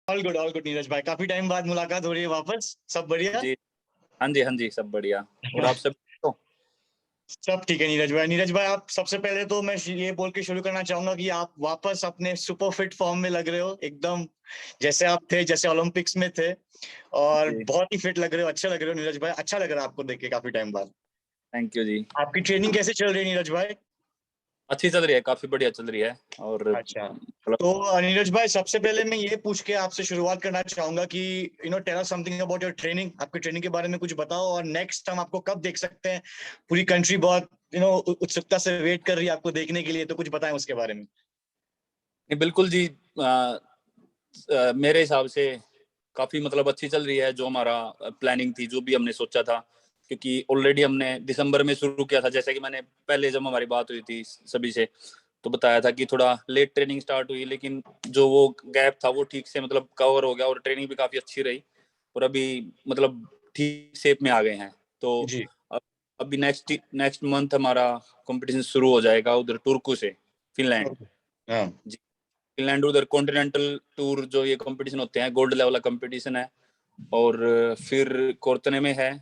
All good Neeraj भाई, काफी time बाद मुलाकात हो रही है वापस। सब बढ़िया। जी। हाँ जी, हाँ जी, सब बढ़िया। और आप सब तो? सब ठीक है नीरज भाई। नीरज भाई, आप सबसे पहले तो मैं ये बोल के शुरू करना चाहूंगा कि आप वापस अपने सुपर फिट फॉर्म में लग रहे हो, एकदम जैसे आप थे, जैसे ओलंपिक्स में थे। और जी, बहुत ही फिट लग रहे हो, अच्छे लग रहे हो नीरज भाई। अच्छा लग रहा है आपको देख के काफी टाइम बाद। थैंक यू जी। आपकी ट्रेनिंग कैसे चल रही है नीरज भाई? अच्छी चल रही है, काफ़ी बढ़िया चल रही है। और अच्छा। मतलब तो नीरज भाई, सबसे पहले मैं ये पूछ के आपसे शुरुआत करना चाहूंगा कि tell us something about your training. आपकी ट्रेनिंग के बारे में कुछ बताओ, और नेक्स्ट हम आपको कब देख सकते हैं? पूरी कंट्री बहुत उत्सुकता से वेट कर रही है आपको देखने के लिए, तो कुछ बताएं उसके बारे में। नहीं, बिल्कुल जी। मेरे हिसाब से काफ़ी मतलब अच्छी चल रही है। जो हमारा प्लानिंग थी, जो भी हमने सोचा था, क्योंकि ऑलरेडी हमने दिसंबर में शुरू किया था। जैसे कि मैंने पहले जब हमारी बात हुई थी सभी से, तो बताया था कि थोड़ा लेट ट्रेनिंग स्टार्ट हुई, लेकिन जो वो गैप था वो ठीक से मतलब कवर हो गया और ट्रेनिंग भी काफ़ी अच्छी रही। और अभी मतलब ठीक शेप में आ गए हैं। तो जी। अब अभी नेक्स्ट नेक्स्ट मंथ हमारा कंपटीशन शुरू हो जाएगा उधर तुर्कू से, फिनलैंड। ओके। हाँ। जी, फिनलैंड उधर कॉन्टिनेंटल टूर जो ये कंपटीशन होते हैं, गोल्ड लेवल का कंपटीशन है। और फिर कोर्तने में है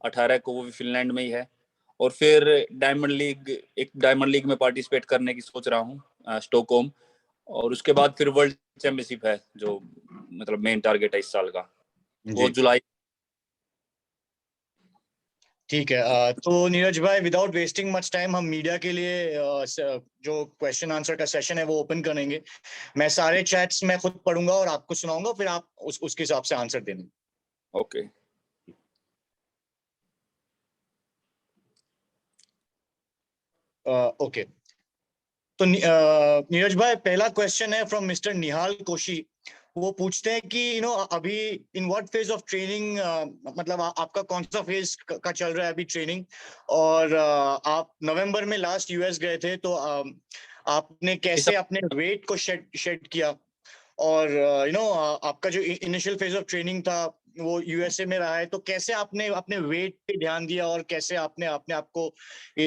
18 को, वो भी फिनलैंड में ही है। और फिर डायमंड लीग में पार्टिसिपेट करने की सोच रहा हूँ, स्टॉकहोम। और उसके बाद फिर वर्ल्ड चैंपियनशिप है, जो मतलब मेन टारगेट है इस साल का, वो जी। जुलाई। ठीक है। तो नीरज भाई, विदाउट वेस्टिंग मच टाइम, हम मीडिया के लिए जो क्वेश्चन आंसर का सेशन है वो ओपन करेंगे। मैं सारे चैट्स मैं खुद पढ़ूंगा और आपको सुनाऊंगा, फिर आप उसके हिसाब से आंसर देना। ओके। ओके। तो नीरज भाई, पहला क्वेश्चन है फ्रॉम मिस्टर निहाल कोशी। वो पूछते हैं कि अभी in what phase of training, मतलब आपका कौन सा फेज का चल रहा है अभी ट्रेनिंग? और आप नवंबर में लास्ट यूएस गए थे, तो आपने कैसे अपने वेट को शेड शेड किया? और आपका जो इनिशियल फेज ऑफ ट्रेनिंग था वो यूएसए में रहा है, तो कैसे आपने अपने वेट पे ध्यान दिया और कैसे आपने अपने आप को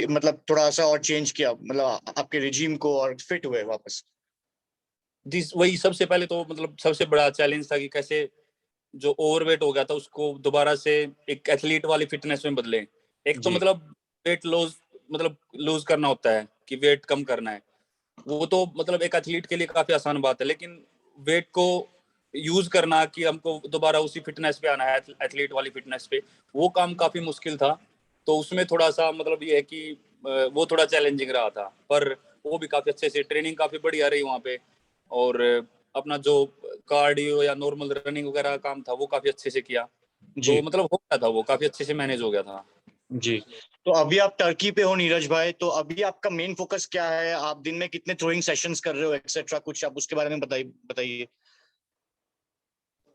मतलब थोड़ा सा और चेंज किया, मतलब आपके रिजीम को, और फिट हुए वापस? जी, वही सबसे पहले तो मतलब सबसे बड़ा चैलेंज था कि कैसे जो ओवरवेट हो गया था उसको दोबारा से एक एथलीट वाली फिटनेस में बदले। एक तो जी। मतलब वेट लॉस, मतलब लूज करना होता है कि वेट कम करना है। वो तो मतलब एक एथलीट के लिए काफी आसान बात है, लेकिन वेट को यूज करना कि हमको दोबारा उसी फिटनेस पे आना है, एथलीट वाली फिटनेस पे, वो काम काफी मुश्किल था। तो उसमें थोड़ा सा मतलब ये है कि वो थोड़ा चैलेंजिंग रहा था, पर वो भी काफी अच्छे से ट्रेनिंग काफी बढ़िया रही वहाँ पे। और अपना जो कार्डियो या नॉर्मल रनिंग वगैरह काम था वो काफी अच्छे से किया। तो जी। मतलब हो गया था, वो काफी अच्छे से मैनेज हो गया था। जी। तो अभी आप टर्की पे हो नीरज भाई, तो अभी आपका मेन फोकस क्या है? आप दिन में कितने थ्रोइंग सेशंस कर रहे हो, एक्सेट्रा? कुछ आप उसके बारे में बताइए।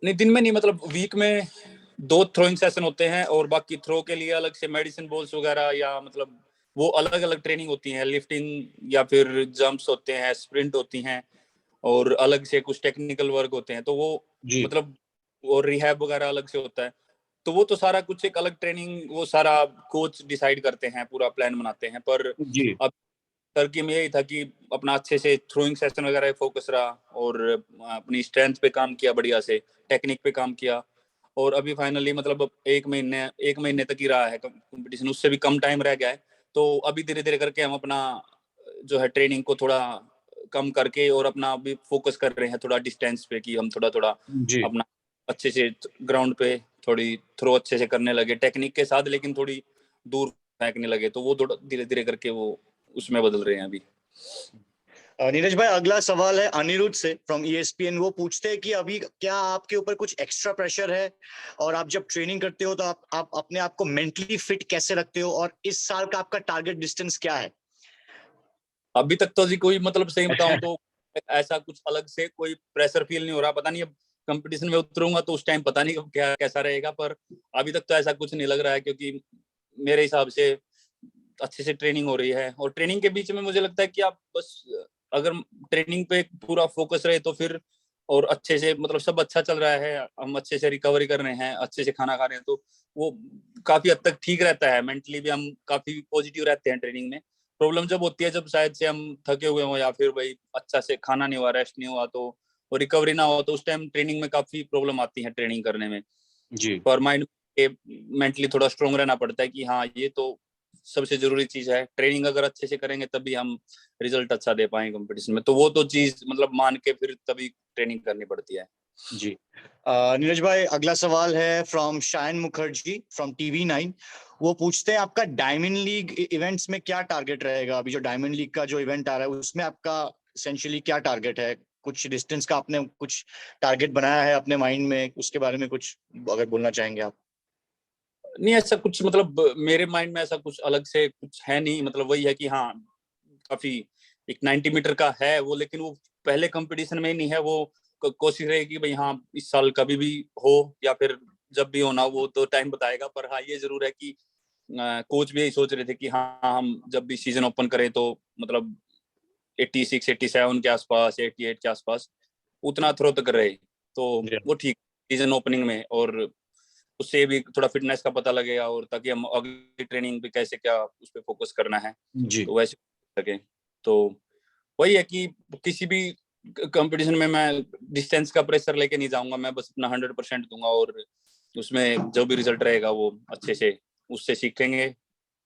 नहीं, दिन में नहीं, मतलब वीक में 2 थ्रोइंग सेशन होते हैं, और बाकी थ्रो के लिए अलग से मेडिसिन बॉल्स वगैरह, या मतलब वो अलग अलग ट्रेनिंग होती है। लिफ्टिंग या फिर जंप्स होते हैं, स्प्रिंट होती हैं, और अलग से कुछ टेक्निकल वर्क होते हैं। तो वो जी। मतलब, और रिहैब वगैरह अलग से होता है। तो वो तो सारा कुछ एक अलग ट्रेनिंग, वो सारा कोच डिसाइड करते हैं, पूरा प्लान बनाते हैं। पर जी। अब टर्की में यही था कि अपना अच्छे से थ्रोइंग सेशन वगैरह फोकस रहा, और अपनी स्ट्रेंथ पे काम किया बढ़िया से, टेक्निक पे काम किया। और अभी फाइनली मतलब 1 महीने तक ही रहा है कंपटीशन, उससे भी कम टाइम रह गया है। तो अभी धीरे धीरे करके हम अपना जो है ट्रेनिंग को थोड़ा कम करके, और अपना अभी फोकस कर रहे हैं थोड़ा डिस्टेंस पे, कि हम थोड़ा थोड़ा जी। अपना अच्छे से ग्राउंड पे थोड़ी थ्रो अच्छे से करने लगे टेक्निक के साथ, लेकिन थोड़ी दूर फेंकने लगे। तो वो थोड़ा धीरे धीरे करके वो उसमें बदल रहे हैं अभी। नीरज भाई, अगला सवाल है अनिरुद्ध से फ्रॉम ईएसपीएन। वो पूछते हैं कि अभी क्या आपके ऊपर कुछ एक्स्ट्रा प्रेशर है, और आप जब ट्रेनिंग करते हो तो आप अपने आप को मेंटली फिट कैसे रखते हो, और इस साल का आपका टारगेट डिस्टेंस क्या है? अभी तक तो जी कोई मतलब सही बताऊं तो ऐसा कुछ अलग से कोई प्रेशर फील नहीं हो रहा। पता नहीं अब कंपटीशन में उतरूंगा तो उस टाइम पता नहीं क्या कैसा रहेगा, पर अभी तक तो ऐसा कुछ नहीं लग रहा है, क्योंकि मेरे हिसाब से अच्छे से ट्रेनिंग हो रही है। और ट्रेनिंग के बीच में मुझे लगता है कि आप बस अगर ट्रेनिंग पे पूरा फोकस रहे तो फिर, और अच्छे से मतलब सब अच्छा चल रहा है, हम अच्छे से रिकवरी कर रहे हैं, अच्छे से खाना खा रहे हैं, तो वो काफी हद तक ठीक रहता है। मेंटली भी हम काफी पॉजिटिव रहते हैं ट्रेनिंग में। प्रॉब्लम जब होती है जब शायद से हम थके हुए हों, या फिर भाई अच्छा से खाना नहीं हुआ, रेस्ट नहीं हुआ, तो और रिकवरी ना हो तो उस टाइम ट्रेनिंग में काफी प्रॉब्लम आती है ट्रेनिंग करने में। जी पर माइंड मेंटली थोड़ा स्ट्रोंग रहना पड़ता है कि हाँ ये तो सबसे जरूरी चीज है, ट्रेनिंग अगर अच्छे से करेंगे तभी हम रिजल्ट अच्छा दे पाएंगे कंपटीशन में, तो वो तो चीज मतलब मान के फिर तभी ट्रेनिंग करनी पड़ती है। जी। नीरज भाई, अगला सवाल है from Shayan Mukherjee from TV9। वो पूछते हैं आपका डायमंड लीग इवेंट्स में क्या टारगेट रहेगा? अभी जो डायमंड लीग का जो इवेंट आ रहा है उसमें आपका एसेंशियली क्या टारगेट है? कुछ डिस्टेंस का आपने कुछ टारगेट बनाया है अपने माइंड में? उसके बारे में कुछ अगर बोलना चाहेंगे आप। नहीं ऐसा कुछ मतलब मेरे माइंड में ऐसा कुछ अलग से कुछ है नहीं, मतलब वही है कि हाँ काफी एक 90 मीटर का है वो, लेकिन वो पहले कंपटीशन में ही नहीं है। वो कोशिश रहेगी कि भाई हाँ इस साल कभी भी हो या फिर जब भी होना वो तो टाइम बताएगा। पर हाँ ये जरूर है कि कोच भी यही सोच रहे थे कि हाँ हम जब भी सीजन ओपन करें तो मतलब 86 87 के आसपास, 88 के आसपास उतना थ्रो तक रहे, तो जी वो ठीक सीजन ओपनिंग में। और उससे भी थोड़ा फिटनेस का पता लगेगा और ताकि हम अगली ट्रेनिंग पे कैसे क्या उस पर फोकस करना है जी। तो वैसे सके। तो वही है कि किसी भी कंपटीशन में मैं डिस्टेंस का प्रेशर लेके नहीं जाऊंगा, मैं बस अपना 100% दूंगा और उसमें जो भी रिजल्ट रहेगा वो अच्छे से उससे सीखेंगे।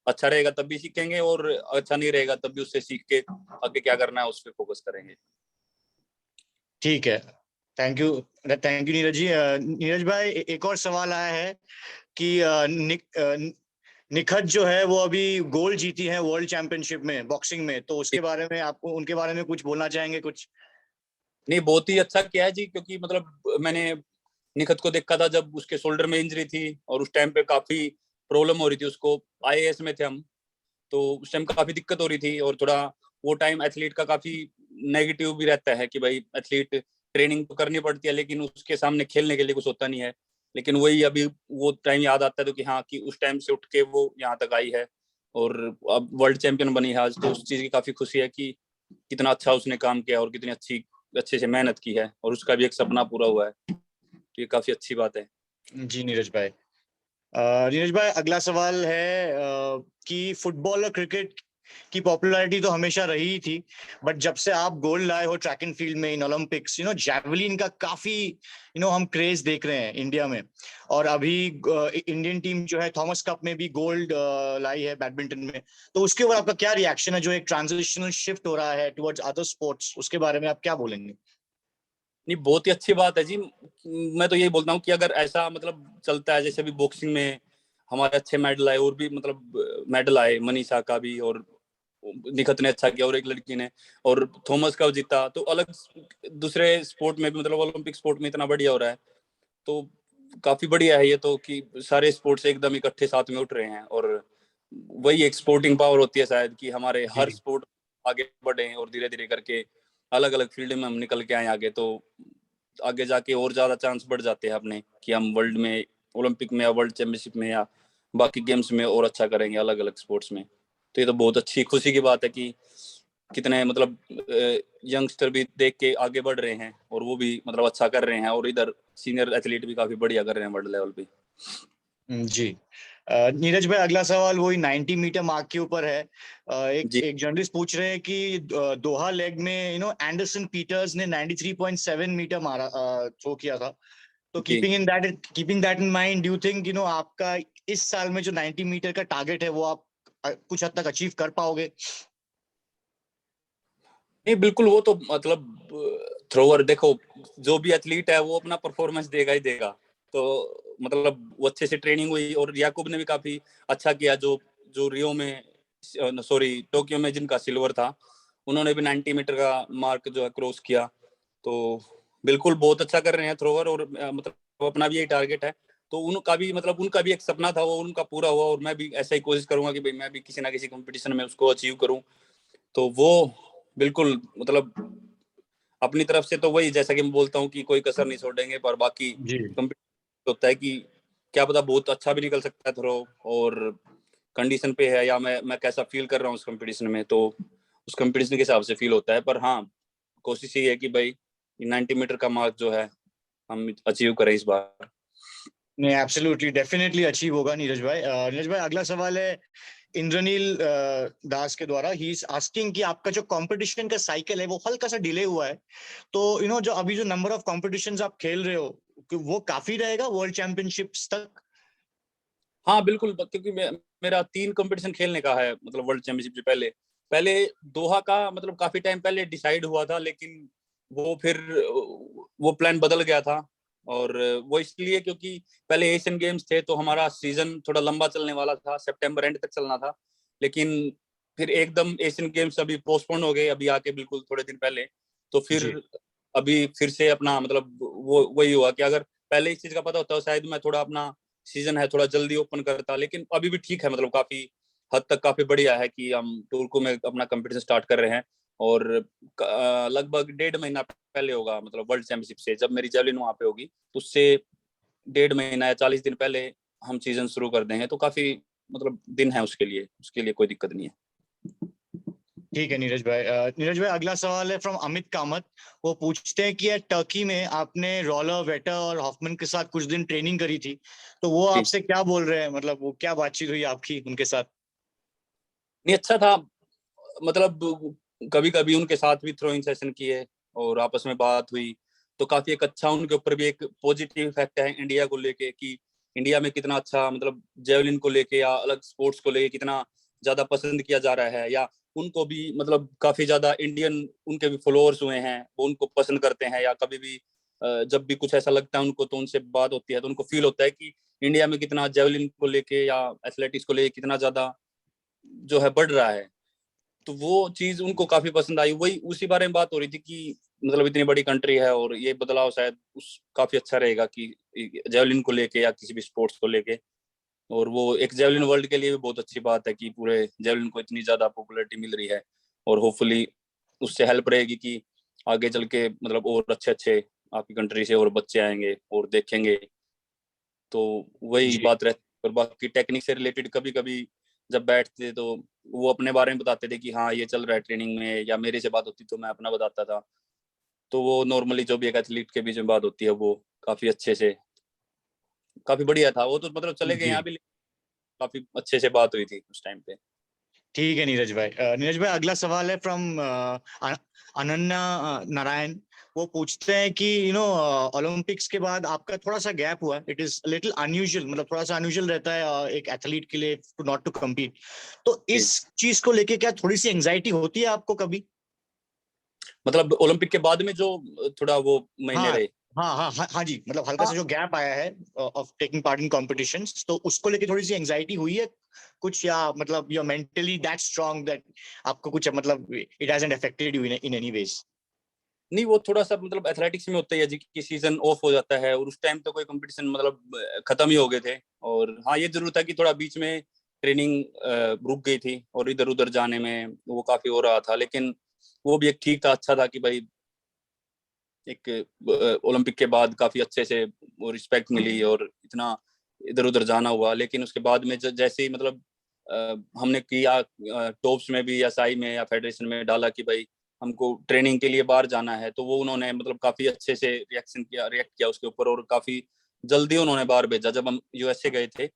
अच्छा रहेगा तब भी सीखेंगे और अच्छा नहीं रहेगा तब भी उससे सीख के आगे क्या करना है उस पर फोकस करेंगे। ठीक है। Thank you Neeraj ji. नीरज भाई, एक और सवाल आया है कि निखत जो है वो अभी गोल्ड जीती है वर्ल्ड चैंपियनशिप में बॉक्सिंग में, तो उसके बारे में आपको उनके बारे में कुछ बोलना चाहेंगे कुछ? नहीं बहुत ही अच्छा किया है जी, क्योंकि मतलब मैंने निखत को देखा था जब उसके शोल्डर में इंजरी थी और उस टाइम पे काफी प्रॉब्लम हो रही थी उसको। आईएएस में थे हम, तो उस टाइम काफी दिक्कत हो रही थी और थोड़ा वो टाइम एथलीट का काफी नेगेटिव भी रहता है कि भाई एथलीट ट्रेनिंग तो करनी पड़ती है लेकिन उसके सामने खेलने के लिए कुछ होता नहीं है। लेकिन वही अभी वो टाइम याद आता है तो कि हाँ कि उस टाइम से उठ के वो यहाँ तक आई है और अब वर्ल्ड चैंपियन बनी है आज, तो उस चीज की काफी खुशी है कि कितना अच्छा उसने काम किया और कितनी अच्छे से मेहनत की है और उसका भी एक सपना पूरा हुआ है, तो ये काफी अच्छी बात है। जी नीरज भाई। नीरज भाई, अगला सवाल है कि फुटबॉल और क्रिकेट की पॉपुलैरिटी तो हमेशा रही ही थी, बट जब से आप गोल्ड लाए हो ट्रैक एंड फील्ड में इन ओलंपिक्स, जैवलिन का काफी हम क्रेज देख रहे हैं इंडिया में। और अभी इंडियन टीम जो है थॉमस कप में भी गोल्ड लाई है बैडमिंटन में। तो उसके ऊपर आपका क्या रिएक्शन है? जो एक ट्रांजिशनल शिफ्ट हो रहा है टुवर्ड्स अदर स्पोर्ट्स, उसके बारे में आप क्या बोलेंगे? नहीं बहुत ही अच्छी बात है जी। मैं तो यही बोलता हूँ कि अगर ऐसा मतलब चलता है जैसे अभी बॉक्सिंग में हमारे अच्छे मेडल आए और भी मतलब मेडल आए मनीषा का भी और निखत ने अच्छा किया और एक लड़की ने और थॉमस का जीता, तो अलग दूसरे स्पोर्ट में भी मतलब ओलंपिक स्पोर्ट में इतना बढ़िया हो रहा है तो काफी बढ़िया है ये तो कि सारे स्पोर्ट्स एकदम इकट्ठे साथ में उठ रहे हैं। और वही एक स्पोर्टिंग पावर होती है शायद कि हमारे हर जी स्पोर्ट आगे बढ़े और धीरे धीरे करके अलग अलग फील्ड में हम निकल के आए आगे, तो आगे जाके और ज्यादा चांस बढ़ जाते हैं अपने कि हम वर्ल्ड में ओलंपिक में या वर्ल्ड चैंपियनशिप में या बाकी गेम्स में और अच्छा करेंगे अलग अलग स्पोर्ट्स में। तो ये तो बहुत अच्छी खुशी की बात है कि कितने मतलब यंगस्टर भी देख के आगे बढ़ रहे हैं और वो भी मतलब अच्छा कर रहे हैं और इधर सीनियर एथलीट भी काफी बढ़िया कर रहे हैं वर्ल्ड लेवल पे। जी। नीरज भाई, अगला सवाल वही 90 मीटर मार्क के ऊपर है। एक जी एक जर्नलिस्ट पूछ रहे हैं कि दोहा लेग में एंडरसन पीटर्स ने 93.7 मीटर मारा, थ्रो किया था। तो जी keeping that in mind, do you think आपका इस साल में जो 90 मीटर का टारगेट है वो आप कुछ हद तक अचीव कर पाओगे? नहीं बिल्कुल, वो तो मतलब थ्रोवर देखो जो भी एथलीट है वो अपना परफॉर्मेंस देगा ही देगा। तो मतलब वो अच्छे से ट्रेनिंग हुई और याकूब ने भी काफी अच्छा किया जो जो रियो में सॉरी टोक्यो में जिनका सिल्वर था उन्होंने भी 90 मीटर का मार्क जो है क्रॉस किया। तो बिल्कुल बहुत अच्छा कर रहे हैं थ्रोवर और मतलब अपना भी यही टारगेट है। तो उनका भी मतलब उनका भी एक सपना था वो उनका पूरा हुआ और मैं भी ऐसा ही कोशिश करूंगा कि भाई मैं भी किसी ना किसी कंपटीशन में उसको अचीव करूं। तो वो बिल्कुल मतलब अपनी तरफ से तो वही जैसा कि मैं बोलता हूँ कि कोई कसर नहीं छोड़ेंगे, पर बाकी जी कंपटीशन होता है कि क्या पता बहुत अच्छा भी निकल सकता है थ्रो और कंडीशन पे है या मैं कैसा फील कर रहा हूँ उस कंपटीशन में, तो उस कंपटीशन के हिसाब से फील होता है। पर हाँ कोशिश ये है कि भाई 90 मीटर का मार्क जो है हम अचीव करें इस बार। नहीं, एब्सोल्युटली डेफिनेटली अचीव होगा नीरज भाई। नीरज भाई, अगला सवाल है इंद्रनील दास के द्वारा, ही इज आस्किंग कि आपका जो कंपटीशन का साइकिल है वो हल्का सा डिले हुआ है, तो जो अभी जो नंबर ऑफ कॉम्पिटिशन्स आप खेल रहे हो वो काफी रहेगा वर्ल्ड चैंपियनशिप्स तक? हाँ बिल्कुल, क्योंकि मेरा 3 कंपटीशन खेलने का है, मतलब वर्ल्ड चैंपियनशिप से पहले पहले दोहा का मतलब काफी टाइम पहले डिसाइड हुआ था, लेकिन वो फिर वो प्लान बदल गया था। और वो इसलिए क्योंकि पहले एशियन गेम्स थे तो हमारा सीजन थोड़ा लंबा चलने वाला था, सितंबर एंड तक चलना था, लेकिन फिर एकदम एशियन गेम्स अभी पोस्टपोन हो गए, अभी आके बिल्कुल थोड़े दिन पहले। तो फिर जी अभी फिर से अपना मतलब वो वही हुआ कि अगर पहले इस चीज का पता होता तो शायद मैं थोड़ा अपना सीजन है थोड़ा जल्दी ओपन करता, लेकिन अभी भी ठीक है, मतलब काफी हद तक काफी बढ़िया है कि हम टूर्को में अपना कंपटीशन स्टार्ट कर रहे हैं। और लगभग 1.5 महीना पहले होगा, मतलब वर्ल्ड चैंपियनशिप से जब मेरी जेवलिन वहां पे होगी, तो उससे 1.5 महीना या 40 दिन पहले हम सीजन शुरू कर देंगे, तो काफी मतलब दिन है उसके लिए कोई दिक्कत नहीं है। ठीक है नीरज भाई। नीरज भाई, अगला सवाल है फ्रॉम अमित कामत। वो पूछते हैं कि यार टर्की में आपने रॉलर, वेटर और हॉफमैन के साथ कुछ दिन ट्रेनिंग करी थी, तो वो जी आपसे क्या बोल रहे हैं, मतलब वो क्या बातचीत हुई आपकी उनके साथ? नहीं, अच्छा था, मतलब कभी कभी उनके साथ भी थ्रोइंग सेशन किए और आपस में बात हुई, तो काफी एक अच्छा उनके ऊपर भी एक पॉजिटिव इफेक्ट है इंडिया को लेके कि इंडिया में कितना अच्छा मतलब जेवलिन को लेके या अलग स्पोर्ट्स को लेके कितना ज्यादा पसंद किया जा रहा है, या उनको भी मतलब काफी ज्यादा इंडियन उनके भी फॉलोअर्स हुए हैं, वो उनको पसंद करते हैं, या कभी भी जब भी कुछ ऐसा लगता है उनको तो उनसे बात होती है तो उनको फील होता है कि इंडिया में कितना जेवलिन को लेके या एथलेटिक्स को लेके कितना ज्यादा जो है बढ़ रहा है। तो वो चीज उनको काफी पसंद आई, वही उसी बारे में बात हो रही थी कि मतलब इतनी बड़ी कंट्री है और ये बदलाव शायद उस काफी अच्छा रहेगा कि जेवलिन को लेके या किसी भी स्पोर्ट्स को लेके। और वो एक जेवलिन वर्ल्ड के लिए भी बहुत अच्छी बात है कि पूरे जेवलिन को इतनी ज्यादा पॉपुलैरिटी मिल रही है, और होपफुली उससे हेल्प रहेगी कि आगे चल के मतलब और अच्छे अच्छे आपकी कंट्री से और बच्चे आएंगे और देखेंगे। तो वही जी बात रहती। और बाकी टेक्निक से रिलेटेड कभी कभी जब बैठते तो वो अपने बारे में बताते थे कि हाँ ये चल रहा है ट्रेनिंग में, या मेरे से बात होती तो मैं अपना बताता था। तो वो नॉर्मली जो भी एक एथलीट के बीच में बात होती है वो काफी अच्छे से, काफी बढ़िया था वो, तो मतलब चले गए जी। यहाँ भी, काफी अच्छे से बात हुई थी उस टाइम पे। ठीक है नीरज भाई। नीरज भाई, अगला सवाल है फ्रॉम अनन्या नारायण। वो पूछते हैं कि ओलंपिक्स के बाद आपका थोड़ा सा गैप हुआ, इट इज लिटिल अनयूजुअल, मतलब थोड़ा सा अनयूजुअल रहता है एक एथलीट के लिए टू नॉट टू कम्पीट, तो जी, इस चीज को लेके क्या थोड़ी सी एंजाइटी होती है आपको कभी? मतलब ओलंपिक के बाद में जो थोड़ा वो महीने हाँ रहे। हाँ हाँ हाँ हाँ जी, मतलब हल्का सा हाँ जो गैप आया है of taking part in competitions, तो उसको लेके थोड़ी सी एंजाइटी हुई है कुछ, या मतलब you are mentally that strong that आपको कुछ मतलब it hasn't affected you in any ways? नहीं, वो थोड़ा सा मतलब एथलेटिक्स में होता ही है जी कि सीजन ऑफ हो जाता है, और उस टाइम तो कोई कंपटीशन मतलब खत्म ही हो गए थे। और हाँ ये जरूर था कि थोड़ा बीच में ट्रेनिंग रुक गई थी और इधर उधर जाने में वो काफी हो रहा था, लेकिन वो भी एक ठीक था, अच्छा था कि भाई एक ओलंपिक के बाद काफी अच्छे से वो रिस्पेक्ट मिली और इतना इधर उधर जाना हुआ। लेकिन उसके बाद में जैसे ही मतलब हमने किया टॉप्स में भी या साई में या फेडरेशन में डाला कि भाई हमको ट्रेनिंग के लिए बाहर जाना है, तो वो उन्होंने मतलब काफी अच्छे से रिएक्ट किया उसके ऊपर, और काफी जल्दी उन्होंने बाहर भेजा। जब हम यूएसए गए थे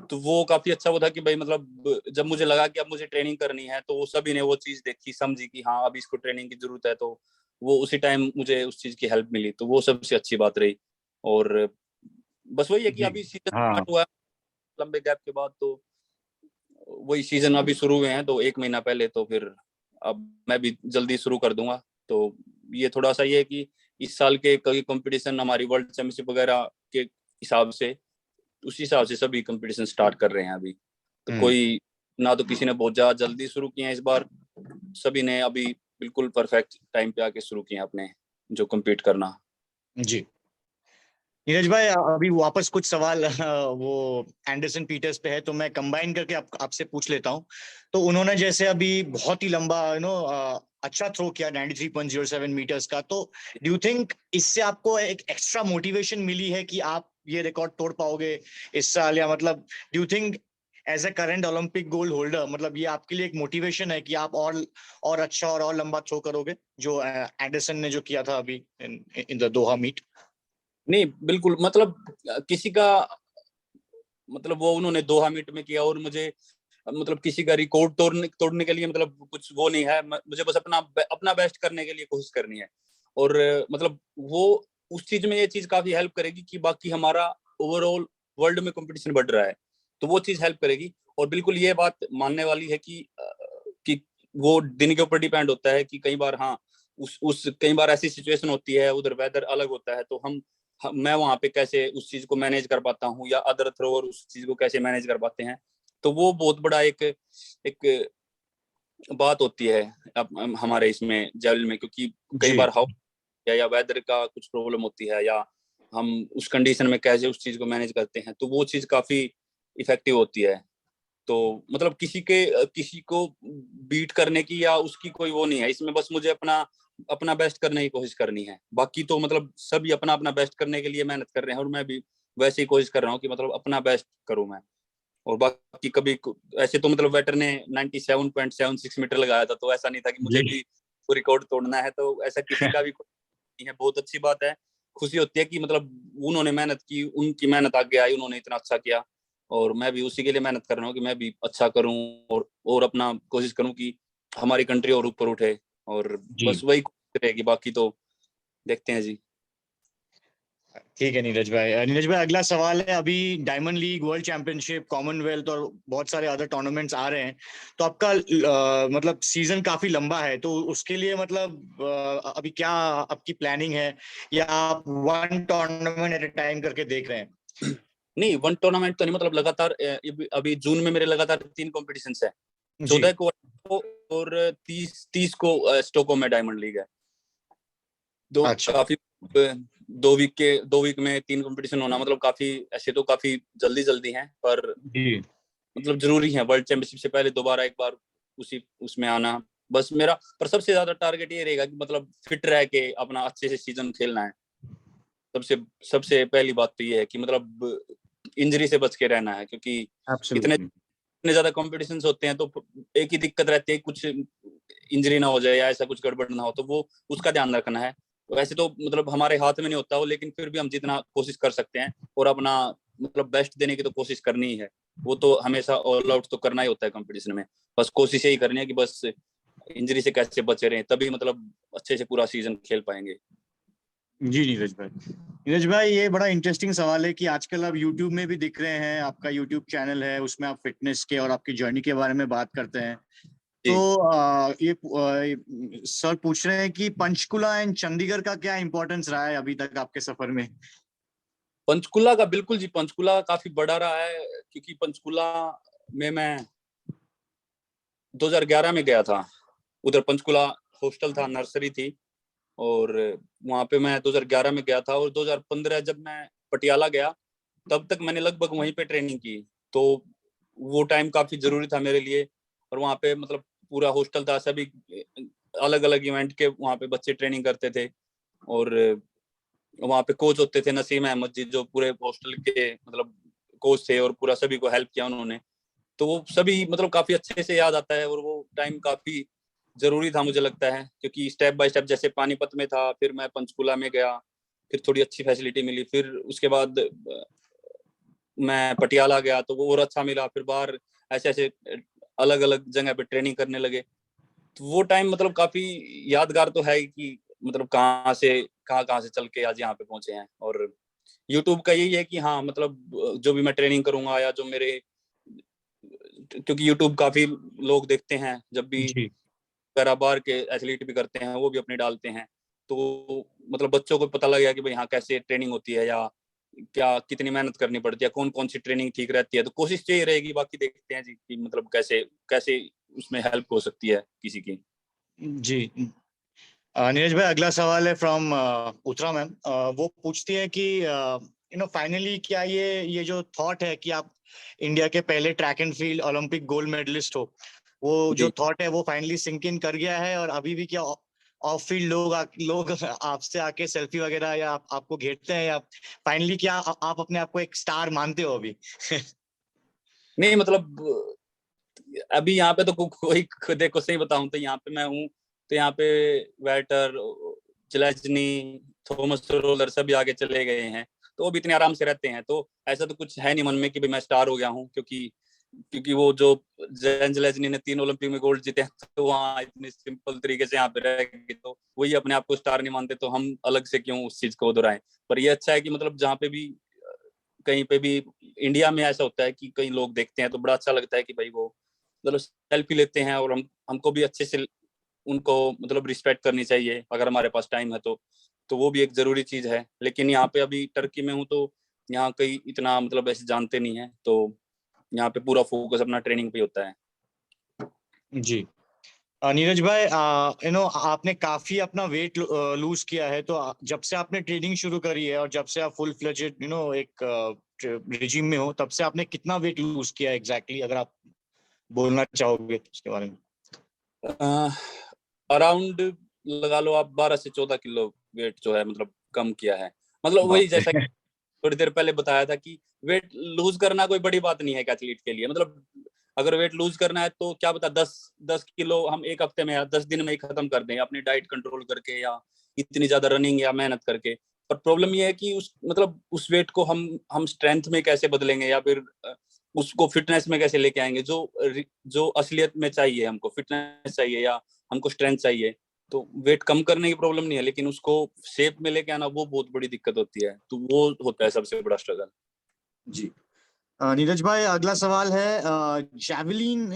तो वो काफी अच्छा वो था कि भाई मतलब जब मुझे लगा कि अब मुझे ट्रेनिंग करनी है तो वो सभी ने वो चीज देखी समझी कि हाँ अब इसको ट्रेनिंग की जरूरत है, तो वो उसी टाइम मुझे उस चीज की हेल्प मिली, तो वो सबसे अच्छी बात रही। और बस वही है कि जी अभी सीजन हाँ। स्टार्ट हुआ है लंबे गैप के बाद, तो वही सीजन अभी शुरू हुए हैं तो 1 महीना पहले, तो फिर अब मैं भी जल्दी शुरू कर दूंगा। तो ये थोड़ा सा ये है कि इस साल के कई कंपटीशन हमारी वर्ल्ड चैंपियनशिप वगैरह के हिसाब से उसी हिसाब से सभी कंपटीशन स्टार्ट कर रहे हैं अभी। तो हम्म। कोई ना तो किसी ने बहुत ज्यादा जल्दी शुरू किए हैं इस बार, सभी ने अभी बिल्कुल परफेक्ट टाइम पे आके शुरू किए हैं अपने जो compete करना। जी नीरज भाई, अभी वापस कुछ सवाल वो एंडरसन पीटर्स पे है, तो मैं कंबाइन करके आपसे पूछ लेता हूँ। तो उन्होंने जैसे अभी बहुत ही लंबा अच्छा थ्रो किया 93.07 मीटर्स का, तो डू यू थिंक इससे आपको एक एक्स्ट्रा मोटिवेशन मिली है कि आप ये रिकॉर्ड तोड़ पाओगे इस साल, या मतलब do you think as a current Olympic gold holder, मतलब ये आपके लिए एक मोटिवेशन है कि आप और अच्छा और लंबा थ्रो करोगे, जो एंडरसन ने जो किया था अभी इन द दोहा मीट? नहीं बिल्कुल, मतलब किसी का मतलब वो उन्होंने दोहा मीट में किया और मुझे मतलब किसी का रिकॉर्ड तोड़ने के लिए मतलब कुछ वो नहीं है, मुझे बस अपना बेस्ट करने के लिए कोशिश करनी है। और मतलब वो उस चीज में ये चीज काफी हेल्प करेगी कि बाकी हमारा ओवरऑल वर्ल्ड में कंपटीशन बढ़ रहा है, तो वो चीज हेल्प करेगी। और बिल्कुल ये बात मानने वाली है कि वो दिन के ऊपर डिपेंड होता है कि कई बार हाँ उस कई बार ऐसी सिचुएशन होती है, उधर वेदर अलग होता है, तो मैं वहां पे कैसे उस चीज को मैनेज कर पाता हूँ, या अदर थ्रोअर उस चीज को कैसे मैनेज कर पाते हैं, तो वो बहुत बड़ा एक बात होती है हमारे इसमें जेवलिन में। क्योंकि कई जी बार हवा या वेदर का कुछ प्रॉब्लम होती है, या हम उस कंडीशन में कैसे उस चीज को मैनेज करते हैं, तो वो चीज काफी इफेक्टिव होती है। तो मतलब किसी को बीट करने की या उसकी कोई वो नहीं है इसमें, बस मुझे अपना अपना बेस्ट करने की कोशिश करनी है। बाकी तो मतलब सभी अपना अपना बेस्ट करने के लिए मेहनत कर रहे हैं, और मैं भी वैसे ही कोशिश कर रहा हूँ कि मतलब अपना बेस्ट करूँ मैं। और बाकी कभी ऐसे तो मतलब वेटर ने 97.76 मीटर लगाया था, तो ऐसा नहीं था कि मुझे जी भी वो रिकॉर्ड तोड़ना है, तो ऐसा किसी का भी नहीं है। बहुत अच्छी बात है, खुशी होती है कि मतलब उन्होंने मेहनत की, उनकी मेहनत आगे आई, उन्होंने इतना अच्छा किया, और मैं भी उसी के लिए मेहनत कर रहा हूँ कि मैं भी अच्छा करूँ, और अपना कोशिश करूँ कि हमारी कंट्री और ऊपर उठे। और जी। बस वही कोशिश रहेगी, बाकी तो देखते हैं जी। ठीक है नीरज भाई। नीरज भाई अगला सवाल है, अभी diamond league, world championship, Commonwealth और बहुत सारे अदर टूर्नामेंट्स आ रहे हैं, तो आपका मतलब सीजन काफी लंबा है, तो उसके लिए मतलब अभी क्या आपकी प्लानिंग है, या आप one tournament at a time करके देख रहे हैं? नहीं, वन टूर्नामेंट तो नहीं, मतलब लगातार अभी जून में मेरे लगातार 3 कॉम्पिटिशन है। जी 14 को और 30 को स्टॉकहोम में डायमंड लीग है। दो अच्छा। काफी 2 वीक में 3 कंपटीशन होना मतलब काफी, ऐसे तो काफी जल्दी जल्दी हैं, पर जी मतलब जरूरी है वर्ल्ड चैंपियनशिप से पहले दोबारा एक बार उसी उसमें आना। बस मेरा पर सबसे ज्यादा टारगेट ये रहेगा कि मतलब फिट रह के अपना अच्छे से सीजन खेलना है। सबसे सबसे पहली बात तो ये है कि मतलब इंजरी से बच के रहना है, क्योंकि इतने एब्सोल्युटली। इतने ज्यादा कॉम्पिटिशन्स होते हैं, तो एक ही दिक्कत रहती है, कुछ इंजरी ना हो जाए या ऐसा कुछ गड़बड़ ना हो, तो वो उसका ध्यान रखना है। वैसे तो मतलब हमारे हाथ में नहीं होता वो, लेकिन फिर भी हम जितना कोशिश कर सकते हैं और अपना मतलब बेस्ट देने की तो कोशिश करनी ही है। वो तो हमेशा ऑल आउट तो करना ही होता है कंपटीशन में। बस कोशिश यही करनी है कि बस इंजरी से कैसे बचे रहें, तभी मतलब अच्छे से पूरा सीजन खेल पाएंगे। जी नीरज भाई। नीरज भाई ये बड़ा इंटरेस्टिंग सवाल है कि आजकल आप YouTube में भी दिख रहे हैं, आपका YouTube चैनल है, उसमें आप फिटनेस के और आपकी जर्नी के बारे में बात करते हैं। तो जी, सर पूछ रहे हैं कि पंचकुला एंड चंडीगढ़ का क्या इंपॉर्टेंस रहा है अभी तक आपके सफर में? पंचकुला का बिल्कुल जी, पंचकुला काफी बड़ा रहा है, क्योंकि पंचकुला में मैं 2011 में गया था। उधर पंचकुला हॉस्टल था, नर्सरी थी, और वहां पे मैं 2011 में गया था। और 2015 जब मैं पटियाला गया, तब तक मैंने लगभग वहीं पे ट्रेनिंग की। तो वो टाइम काफी जरूरी था मेरे लिए। और वहां पे मतलब पूरा हॉस्टल था, सभी अलग अलग इवेंट के वहां पे बच्चे ट्रेनिंग करते थे। और वहां पे कोच होते थे नसीम अहमद जी, जो पूरे हॉस्टल के मतलब कोच थे, और पूरा सभी को हेल्प किया उन्होंने। तो वो सभी मतलब काफी अच्छे से याद आता है, और वो टाइम काफी जरूरी था मुझे लगता है, क्योंकि स्टेप बाय स्टेप जैसे पानीपत में था, फिर मैं पंचकुला में गया, फिर थोड़ी अच्छी फैसिलिटी मिली, फिर उसके बाद मैं पटियाला गया तो वो और अच्छा मिला, फिर बाहर ऐसे ऐसे अलग अलग जगह पे ट्रेनिंग करने लगे। तो वो टाइम मतलब काफी यादगार तो है कि मतलब कहाँ से चल के आज यहाँ पे पहुंचे हैं। और यूट्यूब का यही है कि हाँ मतलब जो भी मैं ट्रेनिंग करूंगा, या जो मेरे, क्योंकि यूट्यूब काफी लोग देखते हैं, जब भी जी बार के एथलीट भी करते हैं वो भी अपने डालते हैं, तो मतलब बच्चों को पता लगेगा कि भाई हाँ कैसे ट्रेनिंग होती है, या क्या कितनी मेहनत करनी पड़ती है, कौन कौन सी ट्रेनिंग ठीक रहती है। तो कोशिश यही रहेगी, बाकी देखते हैं जी कि मतलब कैसे कैसे उसमें हेल्प हो सकती है किसी की। जी। नीरज भाई अगला सवाल है फ्रॉम उत्तरा मैम। वो पूछती है कि फाइनली क्या ये जो थॉट है कि आप इंडिया के पहले track and field Olympic gold medallist हो, वो जो जी, थॉट है वो फाइनली सिंक इन कर गया है, और अभी भी क्या ऑफ फील्ड लोग आपसे आके सेल्फी वगैरह या आपको घेरते हैं, या फाइनली क्या आप अपने आप को एक स्टार मानते हो अभी? नहीं मतलब अभी यहाँ पे तो कोई देखो सही बताऊं तो यहाँ पे मैं हूँ, तो यहाँ पे वेटर, चिलेजनी, थॉमस रोलर सभी आगे चले गए हैं, तो वो भी इतने आराम से रहते हैं, तो ऐसा तो कुछ है नहीं मन में कि भाई मैं स्टार हो गया हूँ। क्योंकि क्योंकि वो जो जेन ज़ेलेज़नी ने 3 ओलंपिक में गोल्ड जीते हैं, तो वहाँ इतनी सिंपल तरीके से यहाँ पे रह गए, तो वही अपने आप को स्टार नहीं मानते, तो हम अलग से क्यों उस चीज को दोहराएं। पर ये अच्छा है कि मतलब जहाँ पे भी कहीं पे भी इंडिया में ऐसा होता है कि कई लोग देखते हैं तो बड़ा अच्छा लगता है कि भाई वो मतलब सेल्फी लेते हैं, और हमको भी अच्छे से उनको मतलब रिस्पेक्ट करनी चाहिए अगर हमारे पास टाइम है तो वो भी एक जरूरी चीज है। लेकिन यहाँ पे अभी टर्की में हूँ तो यहाँ कई इतना मतलब ऐसे जानते नहीं है, तो यहाँ पे पूरा फोकस अपना ट्रेनिंग पे होता है। जी। नीरज भाई, आपने काफी अपना वेट लूज किया है, तो जब से आपने ट्रेनिंग शुरू करी है और जब से आप फुल फ्लेजेड एक रिजीम में हो, तब से आपने कितना वेट लूज किया एग्जैक्टली, अगर आप बोलना चाहोगे उसके बारे में? अराउंड लगा लो आप 12 से 14 किलो वेट जो है मतलब कम किया है। मतलब वही बाप जैसा रे। थोड़ी देर पहले बताया था कि वेट लूज करना कोई बड़ी बात नहीं है एक एथलीट के लिए। मतलब अगर वेट लूज करना है तो क्या पता 10 किलो हम एक हफ्ते में या 10 दिन में ही खत्म कर दें अपनी डाइट कंट्रोल करके या इतनी ज्यादा रनिंग या मेहनत करके। पर प्रॉब्लम ये है कि उस मतलब उस वेट को हम स्ट्रेंथ में कैसे बदलेंगे या फिर उसको फिटनेस में कैसे लेके आएंगे, जो असलियत में चाहिए। हमको फिटनेस चाहिए या हमको स्ट्रेंथ चाहिए, तो वेट कम करने की प्रॉब्लम नहीं है, लेकिन उसको शेप में लेके आना वो बहुत बड़ी दिक्कत होती है। तो वो होता है सबसे बड़ा स्ट्रगल। जी। नीरज भाई, अगला सवाल है, जैवलिन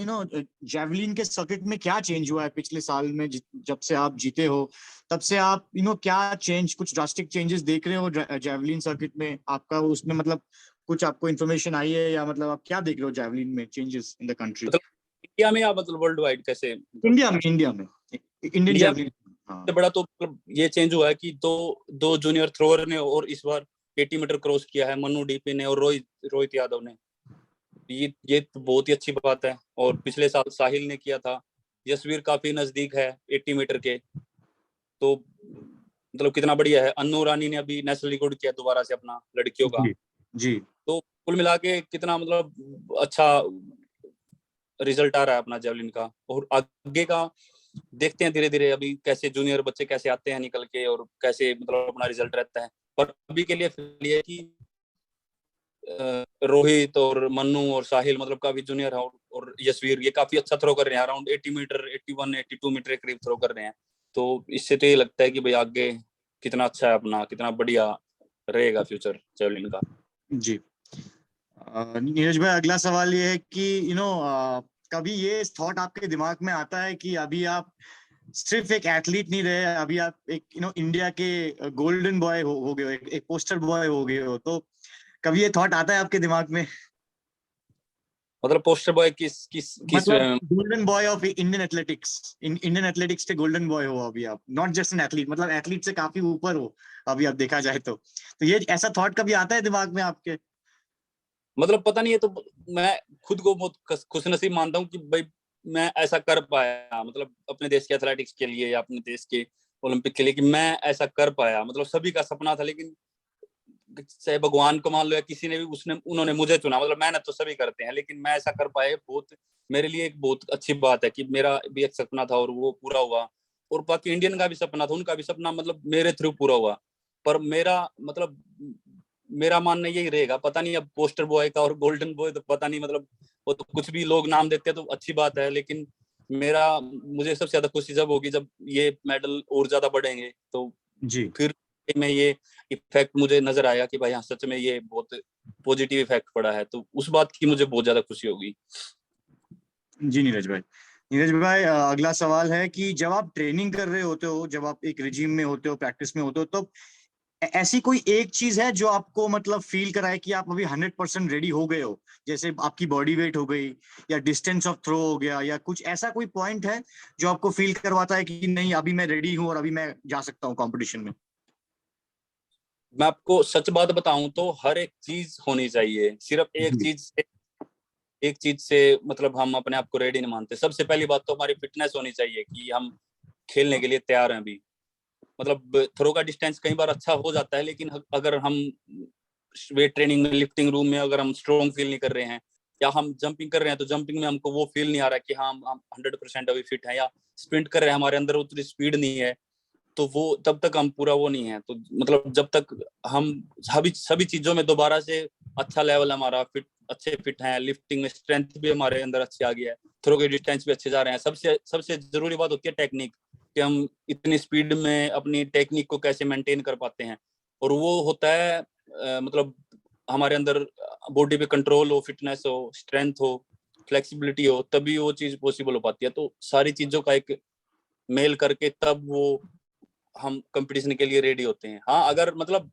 जैवलिन के सर्किट में क्या चेंज हुआ है पिछले साल में? जब से आप जीते हो तब से आप क्या चेंज, कुछ ड्रास्टिक चेंजेस देख रहे हो जैवलिन सर्किट में आपका? उसमें मतलब कुछ आपको इन्फॉर्मेशन आई है, या मतलब आप क्या देख रहे हो जैवलिन में चेंजेस इन द कंट्री? मतलब इंडिया में या मतलब वर्ल्ड वाइड कैसे मतलब? इंडिया में इंडियन इंडिया जैवलिन। हाँ। से बड़ा तो मतलब ये चेंज हुआ है कि दो दो जूनियर थ्रोअर ने और इस बार 80 मीटर क्रॉस किया है, मनु डीपी ने और रोहित रोहित यादव ने। ये तो बहुत ही अच्छी बात है। और पिछले साल साहिल ने किया था, यशवीर काफी नजदीक है 80 मीटर के, तो मतलब कितना बढ़िया है। अन्नू रानी ने अभी नेशनल रिकॉर्ड किया दोबारा से अपना लड़कियों का। जी। जी। तो कुल मिला के कितना मतलब अच्छा रिजल्ट आ रहा है अपना जेवलिन का। और आगे का देखते हैं धीरे धीरे अभी कैसे जूनियर बच्चे कैसे आते हैं निकल के और कैसे मतलब अपना रिजल्ट रहता है। पर अभी के लिए फिलहाल ये है कि रोहित और मन्नू और साहिल मतलब काफी जूनियर है, और यशवीर ये काफी अच्छा थ्रो कर रहे हैं। अराउंड 80 मीटर 81 82 मीटर के करीब थ्रो कर रहे हैं। तो इससे तो ये लगता है कि भाई आगे कितना अच्छा है अपना, कितना बढ़िया रहेगा फ्यूचर जेवलिन का। जी। नीरज भाई, अगला सवाल ये है कि कभी ये थॉट आपके दिमाग में आता है कि अभी आप सिर्फ एक एथलीट नहीं रहे, अभी आप एक इंडिया के गोल्डन बॉय हो गए हो, एक पोस्टर बॉय हो गए हो? तो कभी ये थॉट आता है आपके दिमाग में? मतलब पोस्टर बॉय किस मतलब golden boy of Indian athletics, Indian athletics के गोल्डन बॉय हो अभी आप, नॉट जस्ट एन एथलीट, मतलब एथलीट से काफी ऊपर हो अभी आप देखा जाए तो ये ऐसा थॉट कभी आता है दिमाग में आपके? मतलब पता नहीं है। तो मैं खुद को बहुत खुशनसीब मानता हूँ कि भाई मैं ऐसा कर पाया, मतलब अपने देश के एथलेटिक्स के लिए या अपने देश के ओलंपिक के लिए, कि मैं ऐसा कर पाया। मतलब सभी का सपना था, लेकिन चाहे भगवान को मान लो या किसी ने भी, उन्होंने मुझे चुना। मतलब मेहनत तो सभी करते हैं, लेकिन मैं ऐसा कर पाए बहुत मेरे लिए एक बहुत अच्छी बात है कि मेरा भी एक सपना था और वो पूरा हुआ। और बाकी इंडियन का भी सपना था, उनका भी सपना मतलब मेरे थ्रू पूरा हुआ। पर मेरा मतलब मेरा मानना यही रहेगा। पता नहीं अब पोस्टर बॉय का और गोल्डन बॉय तो पता नहीं, मतलब वो तो कुछ भी लोग नाम देते हैं तो अच्छी बात है, लेकिन मुझे सबसे ज्यादा खुशी जब होगी जब ये मेडल और ज्यादा बढ़ेंगे, तो जी। फिर में ये इफेक्ट मुझे नजर आया कि भाई हाँ सच में ये बहुत पॉजिटिव इफेक्ट पड़ा है, तो उस बात की मुझे बहुत ज्यादा खुशी होगी। जी नीरज भाई। नीरज भाई, अगला सवाल है कि जब आप ट्रेनिंग कर रहे होते हो, जब आप एक रिजीम में होते हो, प्रैक्टिस में होते हो, तो ऐसी कोई एक चीज है जो आपको मतलब फील कराए कि आप अभी 100% रेडी हो गए हो? जैसे आपकी बॉडी वेट हो गई, या डिस्टेंस ऑफ थ्रो हो गया, या कुछ ऐसा कोई पॉइंट है जो आपको फील करवाता है कि नहीं, अभी मैं रेडी हूँ और अभी मैं जा सकता हूँ कंपटीशन में? मैं आपको सच बात बताऊं तो हर एक चीज होनी चाहिए। सिर्फ जी। एक चीज से मतलब हम अपने आप को रेडी नहीं मानते। सबसे पहली बात तो हमारी फिटनेस होनी चाहिए कि हम खेलने के लिए तैयार हैं अभी। मतलब थ्रो का डिस्टेंस कई बार अच्छा हो जाता है, लेकिन अगर हम वेट ट्रेनिंग में लिफ्टिंग रूम में अगर हम स्ट्रॉन्ग फील नहीं कर रहे हैं या हम जंपिंग कर रहे हैं तो जंपिंग में हमको वो फील नहीं आ रहा कि हाँ हम 100% अभी फिट है, या स्प्रिंट कर रहे हैं हमारे अंदर उतनी स्पीड नहीं है, तो वो तब तक हम पूरा वो नहीं है। तो मतलब जब तक हम सभी सभी चीजों में दोबारा से अच्छा लेवल हमारा अच्छे फिट हैं, लिफ्टिंग में स्ट्रेंथ भी हमारे अंदर अच्छी आ गई है, थ्रो के डिस्टेंस भी अच्छे जा रहे हैं। सबसे सबसे जरूरी बात होती है टेक्निक, कि हम इतनी स्पीड में अपनी टेक्निक को कैसे मेंटेन कर पाते हैं। और वो होता है मतलब हमारे अंदर बॉडी पे कंट्रोल हो, फिटनेस हो, स्ट्रेंथ हो, फ्लेक्सिबिलिटी हो, तभी वो चीज पॉसिबल हो पाती है। तो सारी चीजों का एक मेल करके तब वो हम कंपटीशन के लिए रेडी होते हैं। हाँ, अगर मतलब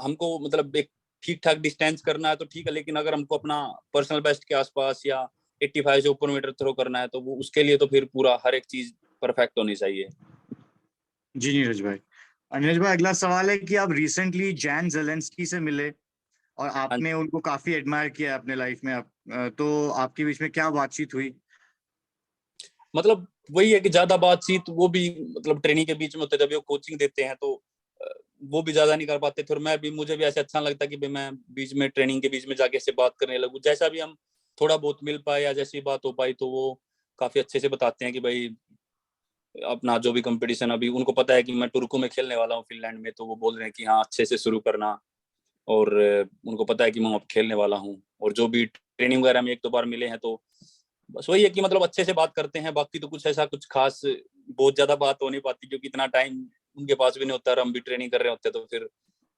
हमको मतलब एक ठीक ठाक डिस्टेंस करना है तो ठीक है, लेकिन अगर हमको अपना पर्सनल बेस्ट के आसपास या 85 से ऊपर मीटर थ्रो करना है तो वो उसके लिए तो फिर पूरा हर एक चीज परफेक्ट होनी चाहिए। जी नीरज भाई। नीरज भाई, अगला सवाल है कि आप रिसेंटली जैन ज़ेलेंस्की से मिले और हाँ, आपने उनको काफी एडमायर किया है अपने लाइफ में। तो आपके बीच में क्या बातचीत हुई? मतलब वही है कि ज्यादा बातचीत वो भी मतलब ट्रेनिंग के बीच में होते, जब वो कोचिंग देते हैं तो वो भी ज्यादा नहीं कर पाते थे, और मैं भी, मुझे भी ऐसे अच्छा लगता कि भाई मैं बीच में ट्रेनिंग के बीच में जाके से बात करने लगूं। जैसा भी हम थोड़ा बहुत मिल पाए या जैसी बात हो पाई तो वो काफी अच्छे से बताते हैं कि भाई अपना जो भी कंपटीशन, अभी उनको पता है कि मैं टुर्कू में खेलने वाला हूँ फिनलैंड में, तो वो बोल रहे हैं कि हाँ अच्छे से शुरू करना। और उनको पता है कि मैं अब खेलने वाला हूँ, और जो भी ट्रेनिंग वगैरह में एक दो बार मिले हैं तो बस वही है कि मतलब अच्छे से बात करते हैं। बाकी तो कुछ ऐसा कुछ खास बहुत ज्यादा बात हो नहीं पाती, क्योंकि इतना टाइम उनके पास भी नहीं होता और हम भी ट्रेनिंग कर रहे होते, तो फिर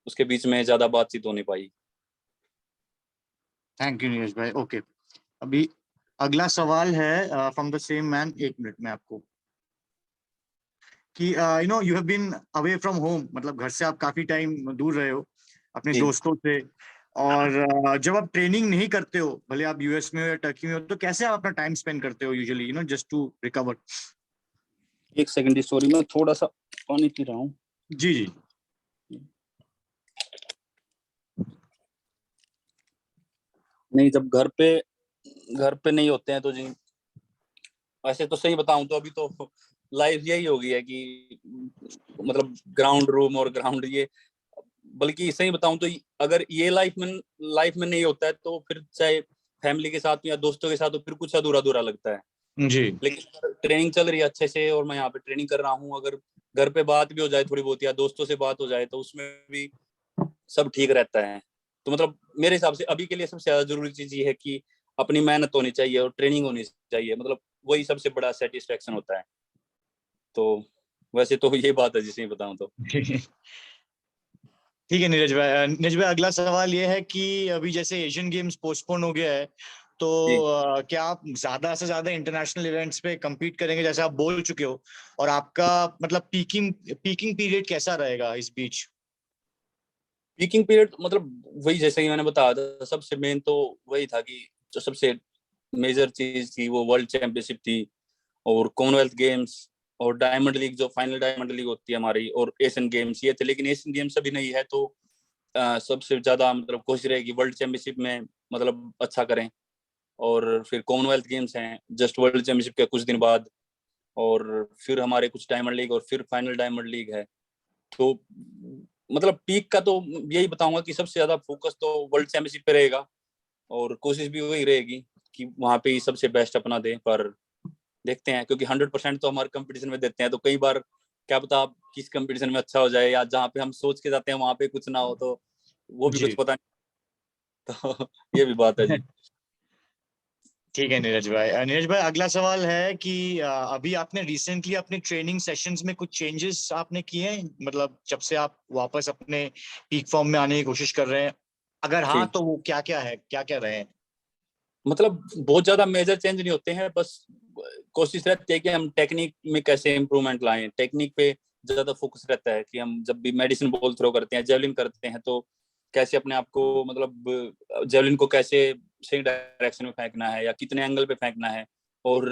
उसके बीच में ज्यादा बातचीत हो नहीं पाई। थैंक यू नीरज भाई। ओके, अभी अगला सवाल है फ्रॉम द सेम मैन। एक मिनट में आपको कि you have been away from home, मतलब घर से आप काफी टाइम दूर रहे हो अपने जी, दोस्तों से। और जब आप ट्रेनिंग नहीं करते हो, भले आप यूएस में हो या टर्की में हो, तो कैसे आप अपना टाइम स्पेंड करते हो यूजुअली, जस्ट टू रिकवर? एक सेकंड जी, सॉरी, मैं थोड़ा सा पानी पी रहा हूँ। जी जी। नहीं, जब घर पे नहीं होते हैं तो जी, वैसे तो सही बताऊं तो अभी तो लाइफ यही हो गई है कि मतलब ग्राउंड रूम और ग्राउंड ये, बल्कि सही बताऊं तो अगर ये लाइफ में नहीं होता है तो फिर चाहे फैमिली के साथ या दोस्तों के साथ, तो फिर कुछ अधूरा अधूरा लगता है। जी लेकिन ट्रेनिंग चल रही है अच्छे से और मैं यहाँ पे ट्रेनिंग कर रहा हूँ, अगर घर पे बात भी हो जाए थोड़ी बहुत या दोस्तों से बात हो जाए तो उसमें भी सब ठीक रहता है। तो मतलब मेरे हिसाब से अभी के लिए सबसे ज्यादा जरूरी चीज ये है कि अपनी मेहनत होनी चाहिए और ट्रेनिंग होनी चाहिए, मतलब वही सबसे बड़ा सेटिस्फेक्शन होता है। तो वैसे तो ये बात है जिसे बताऊं तो। ठीक है नीरज भाई। नीरज भाई, अगला सवाल ये है कि अभी जैसे एशियन गेम्स पोस्टपोन हो गया है, तो जी, क्या आप ज्यादा से ज्यादा इंटरनेशनल इवेंट्स पे compete करेंगे, जैसे आप बोल चुके हो? और आपका मतलब पीकिंग पीकिंग पीरियड कैसा रहेगा इस बीच? पीकिंग पीरियड मतलब वही जैसे कि मैंने बताया था, सबसे मेन तो वही था कि जो सबसे मेजर चीज थी वो वर्ल्ड चैंपियनशिप थी, और कॉमनवेल्थ गेम्स, और डायमंड लीग, जो फाइनल डायमंड लीग होती है हमारी, और एशियन गेम्स ये थे। लेकिन एशियन गेम्स अभी नहीं है, तो सबसे ज्यादा मतलब कोशिश रहेगी वर्ल्ड चैंपियनशिप में मतलब अच्छा करें। और फिर कॉमनवेल्थ गेम्स हैं जस्ट वर्ल्ड चैंपियनशिप के कुछ दिन बाद, और फिर हमारे कुछ डायमंड लीग और फिर फाइनल डायमंड लीग है। तो मतलब पीक का तो यही बताऊंगा कि सबसे ज्यादा फोकस तो वर्ल्ड चैंपियनशिप पे रहेगा, और कोशिश भी वही रहेगी कि वहां पे ही सबसे बेस्ट अपना दें। पर देखते हैं, क्योंकि 100% तो हमारे कंपटीशन में देते हैं, तो कई बार क्या पता आप किस कंपटीशन में अच्छा हो जाए, या जहाँ पे हम सोच के जाते हैं वहां पे कुछ ना हो, तो वो भी कुछ जी पता नहीं। तो ये भी बात है जी। ठीक है नीरज भाई। नीरज भाई, अगला सवाल है कि अभी आपने रिसेंटली अपने ट्रेनिंग सेशंस में कुछ चेंजेस आपने किए हैं, मतलब जब से आप वापस अपने पीक फॉर्म में आने की कोशिश कर रहे हैं? अगर हाँ, जी, तो वो क्या क्या है, क्या क्या रहे हैं? मतलब बहुत ज्यादा मेजर चेंज नहीं होते हैं, बस कोशिश रहती है कि हम टेक्निक में कैसे इम्प्रूवमेंट लाएं। टेक्निक पे ज्यादा फोकस रहता है कि हम जब भी मेडिसिन बॉल थ्रो करते हैं, जेवलिन करते हैं, तो कैसे अपने आप को मतलब जेवलिन को कैसे सही डायरेक्शन में फेंकना है या कितने एंगल पे फेंकना है, और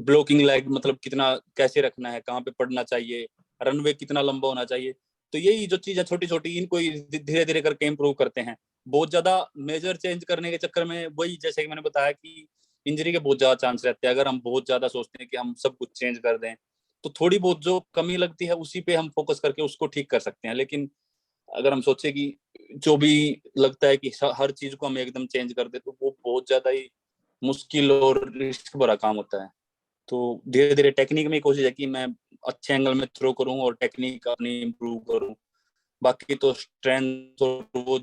ब्लॉकिंग लेग मतलब कितना कैसे रखना है, कहाँ पे पड़ना चाहिए, रनवे कितना लंबा होना चाहिए। तो यही जो चीज है छोटी छोटी, इनको धीरे धीरे करके इम्प्रूव करते हैं। बहुत ज्यादा मेजर चेंज करने के चक्कर में वही जैसे कि मैंने बताया कि इंजरी के बहुत ज्यादा चांस रहते हैं। अगर हम बहुत ज्यादा सोचते हैं कि हम सब कुछ चेंज कर दें, तो थोड़ी बहुत जो कमी लगती है उसी पे हम फोकस करके उसको ठीक कर सकते हैं। लेकिन अगर हम सोचे कि जो भी लगता है कि हर चीज को हम एकदम चेंज कर दे, तो वो बहुत ज्यादा ही मुश्किल और रिस्क भरा काम होता है। तो धीरे धीरे टेक्निक में कोशिश है कि मैं अच्छे एंगल में थ्रो करूं और टेक्निक अपनी इम्प्रूव करूं। बाकी तो स्ट्रेंथ और वो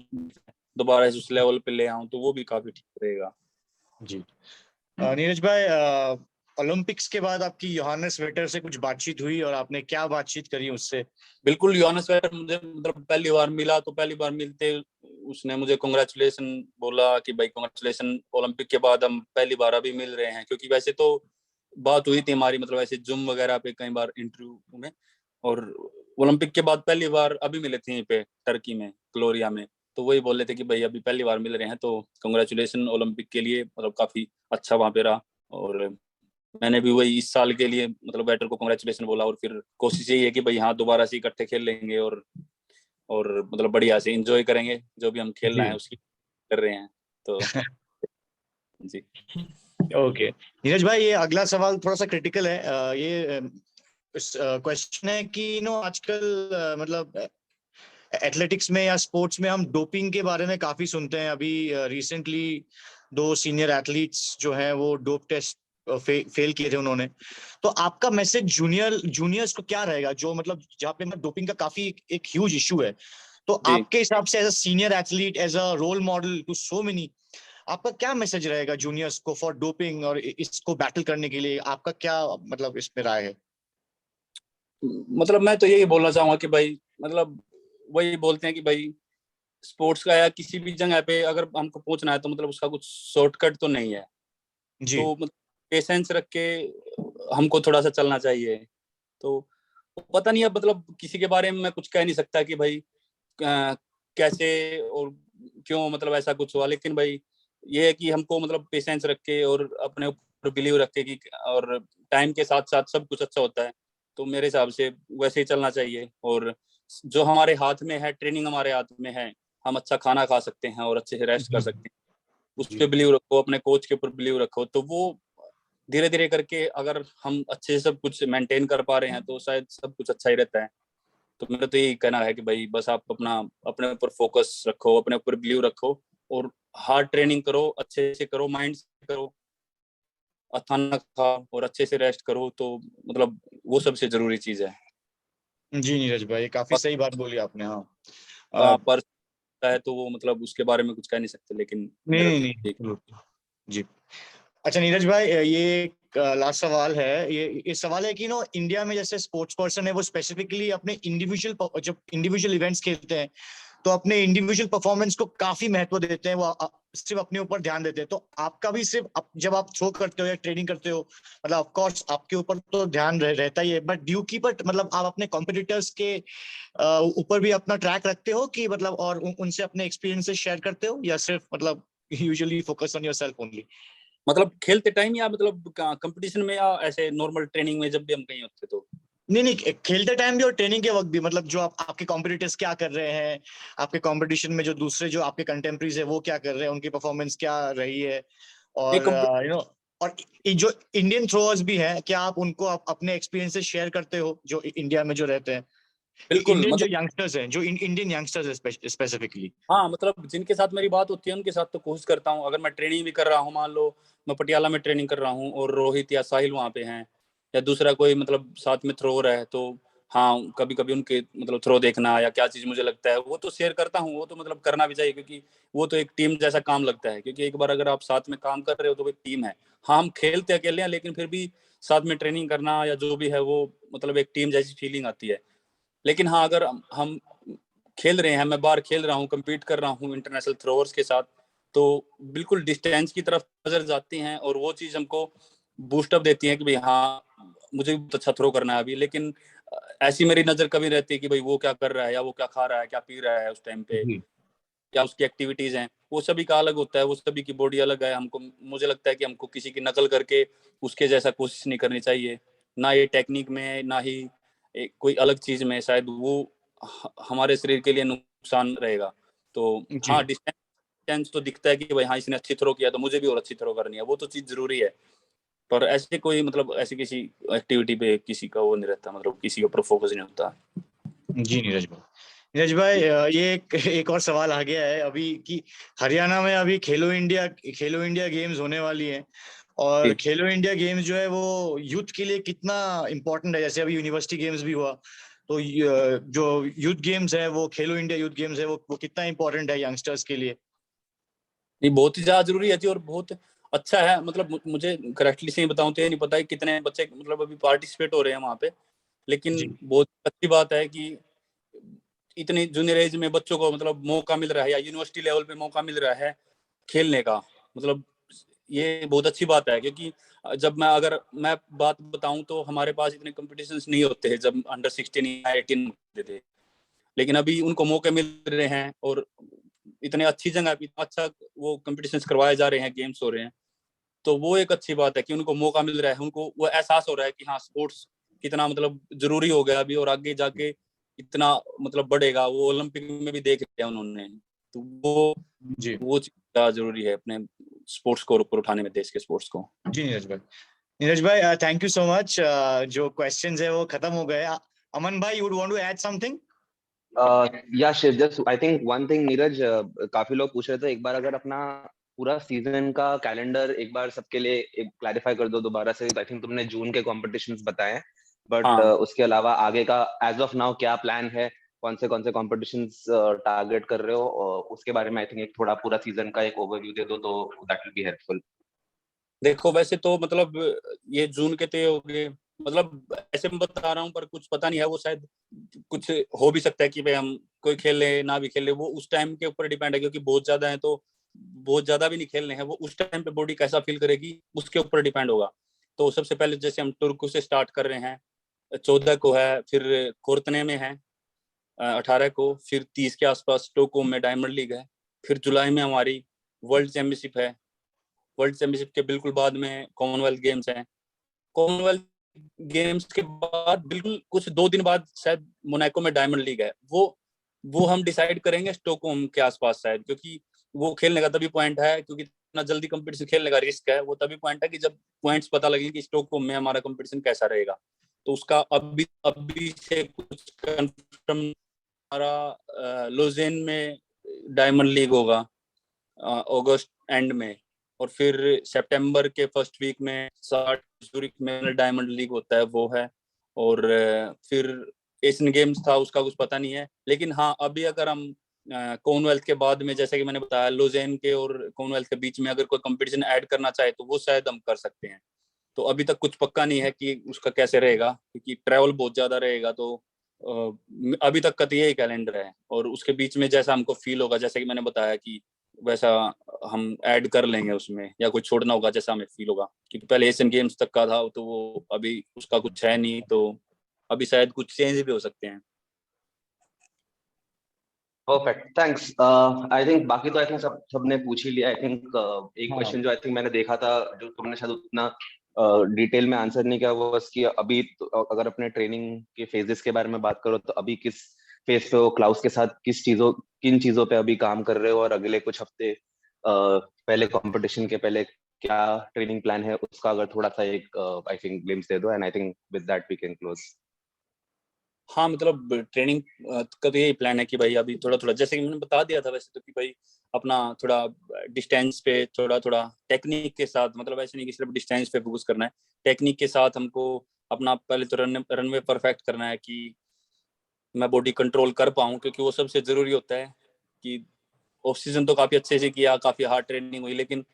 दोबारा उस लेवल पे ले आऊं तो वो भी काफी ठीक रहेगा। जी। नीरज भाई, ओलंपिक्स के बाद आपकी योहान्स वेटर से कुछ बातचीत हुई और आपने क्या बातचीत करी उससे? बिल्कुल, योहान्स वेटर मुझे मतलब पहली बार मिला तो पहली बार मिलते उसने मुझे कांग्रेचुलेशन बोला कि भाई कांग्रेचुलेशन, ओलंपिक के बाद हम पहली बार अभी मिल रहे हैं। क्योंकि वैसे तो बात हुई थी हमारी मतलब ऐसे जूम वगैरह पे कई बार इंटरव्यू में, और ओलंपिक के बाद पहली बार अभी मिले थे यहीं पे टर्की में, ग्लोरिया में। तो वही बोल रहे थे कि भाई अभी पहली बार मिल रहे हैं तो कांग्रेचुलेशन ओलंपिक के लिए, मतलब काफी अच्छा वहां पे रहा। और मैंने भी वही इस साल के लिए मतलब बैटर को कांग्रेचुलेशन बोला, और फिर कोशिश यही है कि भाई हाँ दोबारा से इकट्ठे खेल लेंगे और मतलब बढ़िया से एंजॉय करेंगे, जो भी हम खेलना है जी। उसकी कर रहे हैं तो। जी। ओके नीरज भाई, ये अगला सवाल थोड़ा सा क्रिटिकल है। ये क्वेश्चन है कि आजकल मतलब एथलेटिक्स में या स्पोर्ट्स में हम डोपिंग के बारे में काफी सुनते हैं। अभी रिसेंटली 2 सीनियर एथलीट्स जो हैं वो डोप टेस्ट फेल किए थे उन्होंने। तो आपका मैसेज जूनियर्स को क्या रहेगा, जो मतलब जहाँ पे डोपिंग का काफी एक ह्यूज इशू है? तो जी, आपके हिसाब से as a senior athlete, as a role model to so many, आपका क्या मैसेज रहेगा जूनियर्स को फॉर डोपिंग और इसको बैटल करने के लिए? आपका क्या मतलब इसमें राय है? मतलब मैं तो यही बोलना चाहूंगा कि भाई मतलब वही बोलते हैं कि भाई स्पोर्ट्स का या किसी भी जगह पे अगर हमको पहुंचना है तो मतलब उसका कुछ शॉर्टकट तो नहीं है। जी। तो मतलब पेशेंस रख के हमको थोड़ा सा चलना चाहिए। तो पता नहीं, अब मतलब किसी के बारे में मैं कुछ कह नहीं सकता कि भाई कैसे और क्यों मतलब ऐसा कुछ हुआ, लेकिन भाई ये है कि हमको मतलब पेशेंस रख के और अपने ऊपर बिलीव रख के कि और टाइम के साथ साथ सब कुछ अच्छा होता है। तो मेरे हिसाब से वैसे ही चलना चाहिए। और जो हमारे हाथ में है, ट्रेनिंग हमारे हाथ में है, हम अच्छा खाना खा सकते हैं और अच्छे से रेस्ट कर जी। सकते हैं। उस जी। पर बिलीव रखो, अपने कोच के ऊपर बिलीव रखो, तो वो धीरे धीरे करके अगर हम अच्छे से सब कुछ मेंटेन कर पा रहे हैं तो शायद सब कुछ अच्छा ही रहता है। तो मेरा तो यही कहना है कि भाई बस आप अपना अपने ऊपर फोकस रखो, अपने ऊपर बिलीव रखो, और हार्ड ट्रेनिंग करो, अच्छे से करो, माइंड से करो, खाना खाओ और अच्छे से रेस्ट करो, तो मतलब वो सबसे जरूरी चीज है। जी नीरज भाई, काफी पर, सही बात बोली आपने। हाँ। पर है तो वो मतलब उसके बारे में कुछ कह नहीं सकते, लेकिन नहीं मेरा नहीं तो नहीं, ये। बिल्कुल। जी। अच्छा नीरज भाई, ये लास्ट सवाल है। ये सवाल है कि इंडिया में जैसे स्पोर्ट्स पर्सन है वो स्पेसिफिकली अपने इंडिविजुअल, जब इंडिविजुअल इवेंट्स खेलते हैं तो अपने इंडिविजुअल परफॉर्मेंस को काफी महत्व देते हैं। वो सिर्फ अपने ऊपर ध्यान देते हैं। तो आपका भी सिर्फ जब आप थ्रो करते हो या ट्रेनिंग करते हो, मतलब ऑफ कोर्स आपके ऊपर तो ध्यान रहता ही है, बट ड्यू की बट मतलब आप अपने कॉम्पिटिटर्स के ऊपर भी अपना ट्रैक रखते हो कि मतलब, और उनसे अपने एक्सपीरियंसेस शेयर करते हो, या सिर्फ मतलब usually focus on yourself only? मतलब खेलते टाइम या मतलब कंपटीशन में या ऐसे नॉर्मल ट्रेनिंग में जब भी हम कहीं होते तो? नहीं नहीं, खेलते टाइम भी और ट्रेनिंग के वक्त भी, मतलब जो आपके कॉम्पिटिटर्स क्या कर रहे हैं, आपके कंपटीशन में जो दूसरे जो आपके कंटेम्प्रेरीज है वो क्या कर रहे हैं, उनकी परफॉर्मेंस क्या रही है, ये और और जो इंडियन थ्रोअर्स भी हैं, क्या आप उनको अपने एक्सपीरियंसेस शेयर करते हो, जो इंडिया में जो रहते हैं, बिल्कुल इंडियन जो मतलब, यंगस्टर्स हैं, जो इंडियन यंगस्टर्स है स्पेसिफिकली? हाँ मतलब जिनके साथ मेरी बात होती है उनके साथ तो कोशिश करता हूँ। अगर मैं ट्रेनिंग भी कर रहा हूँ, मान लो मैं पटियाला में ट्रेनिंग कर रहा हूँ और रोहित या साहिल वहाँ पे हैं, या दूसरा कोई मतलब साथ में थ्रोअर है, तो हाँ कभी कभी उनके मतलब थ्रो देखना या क्या चीज मुझे लगता है वो तो शेयर करता हूँ। वो तो मतलब करना भी चाहिए, क्योंकि वो तो एक टीम जैसा काम लगता है। क्योंकि एक बार अगर आप साथ में काम कर रहे हो तो एक टीम है। हाँ हम खेलते अकेले हैं, लेकिन फिर भी साथ में ट्रेनिंग करना या जो भी है वो मतलब एक टीम जैसी फीलिंग आती है। लेकिन हाँ अगर हम खेल रहे हैं, मैं बाहर खेल रहा हूँ, कम्पीट कर रहा हूँ इंटरनेशनल थ्रोअर्स के साथ, तो बिल्कुल डिस्टेंस की तरफ नजर जाती हैं और वो चीज हमको बूस्टअप देती है कि भाई हाँ मुझे भी बहुत अच्छा थ्रो करना है अभी। लेकिन ऐसी मेरी नजर कभी रहती है कि भाई वो क्या कर रहा है या वो क्या खा रहा है, क्या पी रहा है उस टाइम पे, जी। या उसकी एक्टिविटीज हैं, वो सभी का अलग होता है, वो सभी की बॉडी अलग है। हमको मुझे लगता है कि हमको किसी की नकल करके उसके जैसा कोशिश नहीं करनी चाहिए, ना ये टेक्निक में, ना ही कोई अलग चीज में। शायद वो हमारे शरीर के लिए नुकसान रहेगा। तो हाँ जी। डिस्टेंस तो दिखता है कि भाई हाँ इसने अच्छी थ्रो किया तो मुझे भी और अच्छी थ्रो करनी है, वो तो चीज जरूरी है। पर ऐसे कोई मतलब ऐसे किसी एक्टिविटी पे किसी का वो नहीं रहता, मतलब किसी के ऊपर फोकस नहीं होता। जी नीरज भाई। नीरज भाई, जी ये एक और सवाल आ गया है अभी कि हरियाणा में अभी खेलो इंडिया गेम्स होने वाली है। और जी खेलो इंडिया गेम्स जो है वो यूथ के लिए कितना इम्पोर्टेंट है? जैसे अभी यूनिवर्सिटी गेम्स भी हुआ, तो जो यूथ गेम्स है, वो खेलो इंडिया यूथ गेम्स है, वो कितना इंपॉर्टेंट है यंगस्टर्स के लिए? नहीं, बहुत ही ज्यादा जरूरी है जी, और बहुत अच्छा है। मतलब मुझे करेक्टली सही बताऊं तो ये नहीं पता है कितने बच्चे मतलब अभी पार्टिसिपेट हो रहे हैं वहां पे, लेकिन जी बहुत अच्छी बात है कि इतनी जूनियर एज में बच्चों को मतलब मौका मिल रहा है, या यूनिवर्सिटी लेवल पे मौका मिल रहा है खेलने का। मतलब ये बहुत अच्छी बात है, क्योंकि जब मैं बात बताऊं तो हमारे पास इतने कॉम्पिटिशन्स नहीं होते हैं जब अंडर 16 या 18 होते थे, लेकिन अभी उनको मौके मिल रहे हैं, और इतने अच्छी जगह पे इतना अच्छा वो कॉम्पिटिशन्स करवाए जा रहे हैं, गेम्स हो रहे हैं। तो वो एक अच्छी बात है कि उनको मौका मिल रहा है, उनको वो एहसास हो रहा है कि हाँ, स्पोर्ट्स कितना मतलब जरूरी हो गया अभी, और आगे जाके इतना मतलब बढ़ेगा। वो ओलंपिक में भी देख लिया उन्होंने, तो जी वो चीज जरूरी है अपने स्पोर्ट्स को ऊपर उठाने में, देश के स्पोर्ट्स को। जी नीरज भाई थैंक यू सो मच। जो क्वेश्चंस है वो खत्म हो गए। अमन भाई, you would want to add something? या Shiv, just I think one thing Neeraj, काफी लोग पूछ रहे थे, एक बार अगर अपना पूरा सीजन का कैलेंडर एक बार सबके लिए एक क्लैरिफाई कर दो दोबारा से। आई थिंक तुमने जून के कॉम्पिटिशन्स बताए, बट हाँ, उसके अलावा आगे का एज ऑफ नाउ क्या प्लान है, कौन से कॉम्पिटिशन्स टारगेट कर रहे हो, और उसके बारे में आई थिंक एक थोड़ा पूरा सीजन का एक ओवरव्यू दे दो तो दैट विल बी हेल्पफुल। देखो वैसे तो मतलब ये जून के तय हो गए, मतलब ऐसे मैं बता रहा हूँ, पर कुछ पता नहीं है, वो शायद कुछ हो भी सकता है कि भाई हम कोई खेले ना भी खेले, वो उस टाइम के ऊपर डिपेंड है, क्योंकि बहुत ज्यादा है तो बहुत ज्यादा भी नहीं खेलने हैं, वो उस टाइम पे बॉडी कैसा फील करेगी उसके ऊपर डिपेंड होगा। तो सबसे पहले जैसे हम तुर्क से स्टार्ट कर रहे हैं, 14 को है, फिर कोर्तने में है 18 को, फिर 30 के आसपास स्टॉकहोम में डायमंड लीग है, फिर जुलाई में हमारी वर्ल्ड चैंपियनशिप है, वर्ल्ड चैंपियनशिप के बिल्कुल बाद में कॉमनवेल्थ गेम्स हैं, कॉमनवेल्थ गेम्स के बाद बिल्कुल कुछ 2 दिन बाद शायद मोनाको में डायमंड लीग है। वो हम डिसाइड करेंगे स्टॉकहोम के आसपास शायद, क्योंकि वो खेलने का तभी पॉइंट है, क्योंकि इतना जल्दी कंपटीशन खेलने का रिस्क है, वो तभी पॉइंट है कि जब पॉइंट्स पता लगे कि स्टॉकहोम में हमारा कंपटीशन कैसा रहेगा। तो उसका अभी से कुछ कंफर्म, हमारा लोजेन में डायमंड लीग होगा अगस्त एंड में, और फिर सितंबर के फर्स्ट वीक में जूरिक में डायमंड लीग होता है, वो है। और फिर एशियन गेम्स था, उसका कुछ पता नहीं है, लेकिन हाँ, अभी अगर हम कॉमनवेल्थ के बाद में, जैसे कि मैंने बताया, लोजेन के और कॉमनवेल्थ के बीच में अगर कोई कंपटीशन ऐड करना चाहे तो वो शायद हम कर सकते हैं। तो अभी तक कुछ पक्का नहीं है कि उसका कैसे रहेगा, क्योंकि ट्रैवल बहुत ज्यादा रहेगा। तो अभी तक का तो यही कैलेंडर है, और उसके बीच में जैसा हमको फील होगा, जैसे कि मैंने बताया कि वैसा हम ऐड कर लेंगे उसमें, या कुछ छोड़ना होगा जैसा हमें फील होगा, क्योंकि पहले एशियन गेम्स तक का था, तो वो अभी उसका कुछ है नहीं, तो अभी शायद कुछ चेंज भी हो सकते हैं। Perfect, thanks. आई थिंक बाकी तो आई थिंक सबने पूछ ही लिया। आई थिंक एक हाँ क्वेश्चन जो आई थिंक मैंने देखा था, जो तुमने शायद उतना डिटेल में आंसर नहीं किया, वो बस कि अभी तो, अगर अपने ट्रेनिंग के फेजेस के बारे में बात करो तो अभी किस फेज पे हो, क्लाउस के साथ किन चीजों पे अभी काम कर रहे हो, और अगले कुछ हफ्ते पहले कंपटीशन के पहले क्या ट्रेनिंग प्लान है, उसका अगर थोड़ा सा एक आई थिंक ग्लिम्स दे दो, and I think with that we can close. हाँ, मतलब ट्रेनिंग का तो यही प्लान है कि भाई अभी थोड़ा थोड़ा, जैसे कि मैंने बता दिया था वैसे तो, कि भाई अपना थोड़ा डिस्टेंस पे थोड़ा थोड़ा टेक्निक के साथ, मतलब ऐसे नहीं कि सिर्फ डिस्टेंस पे फोकस करना है, टेक्निक के साथ हमको अपना पहले तो रनवे परफेक्ट करना है, कि मैं बॉडी कंट्रोल कर पाऊँ, क्योंकि वो सबसे जरूरी होता है। कि ऑफ सीजन तो काफी अच्छे से किया, काफी हार्ड ट्रेनिंग हुई, लेकिन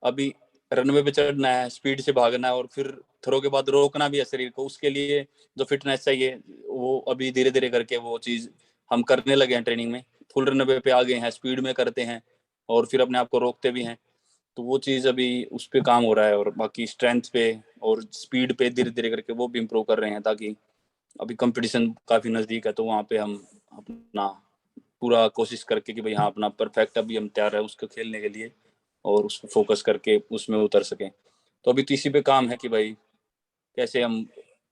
अभी रनवे पे चढ़ना है, स्पीड से भागना है, और फिर थ्रो के बाद रोकना भी है शरीर को, उसके लिए जो फिटनेस चाहिए वो अभी धीरे धीरे करके वो चीज हम करने लगे हैं ट्रेनिंग में। फुल रनवे पे आ गए हैं, स्पीड में करते हैं, और फिर अपने आप को रोकते भी हैं। तो वो चीज अभी उस पर काम हो रहा है, और बाकी स्ट्रेंथ पे और स्पीड पे धीरे धीरे करके वो भी इम्प्रूव कर रहे हैं, ताकि अभी कंपटीशन काफी नजदीक है, तो वहाँ पे हम अपना पूरा कोशिश करके कि भाई हाँ, अपना परफेक्ट अभी हम तैयार है उसको खेलने के लिए, और उसको फोकस करके उसमें उतर सकें। तो अभी तो इसी पे काम है कि भाई कैसे हम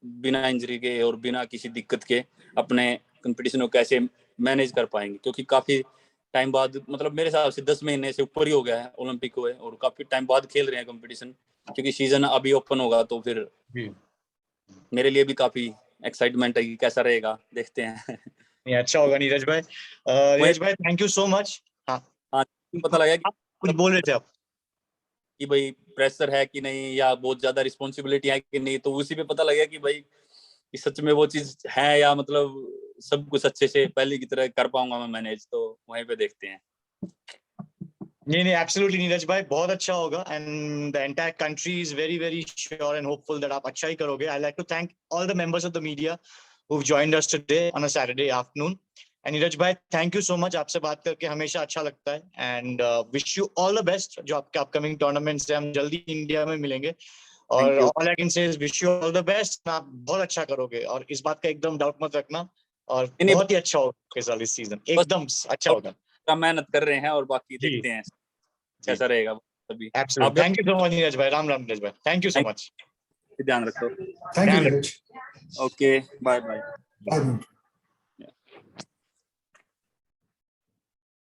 बिना इंजरी के और बिना किसी दिक्कत के अपने कंपटीशन को कैसे मैनेज कर पाएंगे, क्योंकि काफी टाइम बाद, मतलब मेरे हिसाब से 10 महीने से ऊपर ही हो गया है ओलंपिक हुए, और काफी टाइम बाद खेल रहे हैं कंपटीशन, क्योंकि सीजन अभी ओपन होगा, तो फिर जी। मेरे लिए भी काफी एक्साइटमेंट है कि कैसा रहेगा, देखते हैं। नहीं, अच्छा होगा नीरज भाई। वही, नीरज भाई थैंक यू सो मच। हाँ, हाँ, पता लगा कि आप कुछ मतलब बोल रहे थे आप? कि भाई प्रेशर है कि नहीं, या बहुत ज्यादा रिस्पॉन्सिबिलिटी है कि नहीं, तो उसी पे पता लगा कि भाई कि सच में वो चीज है या मतलब सब कुछ अच्छे से पहले की तरह कर पाऊंगा मैं मैनेज, तो वहीं पे देखते हैं। नहीं, एब्सोल्युटली नीरज भाई, बहुत अच्छा होगा and the entire country is very very sure and hopeful that आप अच्छा ही करोगे। I like to thank all the members of the media who've joined us today on a Saturday afternoon. And Neeraj भाई, thank you so much, आपसे बात करके हमेशा अच्छा लगता है and wish you all the best. जो आपके अपकमिंग टूर्नामेंट्स से हम जल्दी इंडिया में मिलेंगे और all I can say is wish you all the best. आप बहुत अच्छा करोगे और इस बात का एकदम डाउट मत रखना, और नहीं, बहुत ही अच्छा होगा इस सीजन, बस एकदम अच्छा होगा मेहनत कर रहे हैं और बाकी जी देखते हैं जी। कैसा रहेगा तभी। आप absolutely, thank you so much Neeraj भाई। राम राम नीरज भाई, थैंक यू सो मच। भी ध्यान रखो। थैंक यू ध्यान Neeraj. Okay, bye bye. Bye.